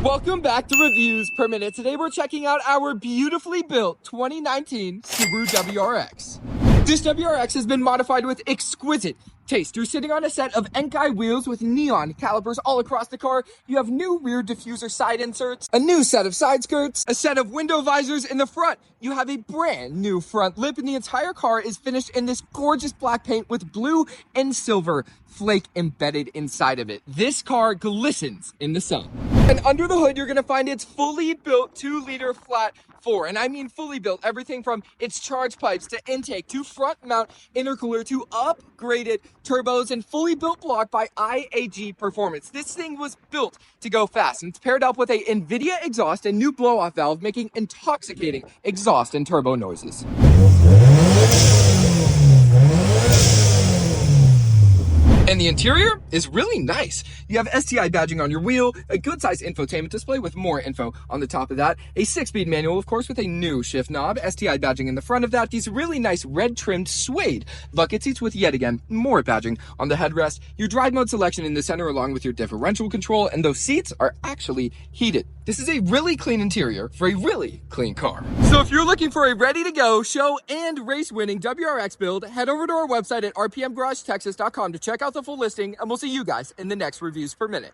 Welcome back to Reviews Per Minute. Today we're checking out our beautifully built 2019 Subaru WRX. This WRX has been modified with exquisite taste. You're sitting on a set of Enkai wheels with neon calipers all across the car. You have new rear diffuser side inserts, a new set of side skirts, a set of window visors in the front. You have a brand new front lip, and the entire car is finished in this gorgeous black paint with blue and silver flake embedded inside of it. This car glistens in the sun. And under the hood, you're gonna find its fully built 2-liter flat 4. And I mean fully built, everything from its charge pipes to intake to front mount intercooler to upgraded turbos and fully built block by IAG Performance. This thing was built to go fast, and it's paired up with a NVIDIA exhaust and new blow-off valve, making intoxicating exhaust and turbo noises. And the interior is really nice. You have STI badging on your wheel, a good sized infotainment display with more info on the top of that, a 6-speed manual, of course, with a new shift knob, STI badging in the front of that, these really nice red trimmed suede bucket seats with yet again more badging on the headrest, your drive mode selection in the center along with your differential control, and those seats are actually heated. This is a really clean interior for a really clean car. So if you're looking for a ready to go show and race winning WRX build, head over to our website at rpmgaragetexas.com to check out the full listing, and we'll see you guys in the next Reviews Per Minute.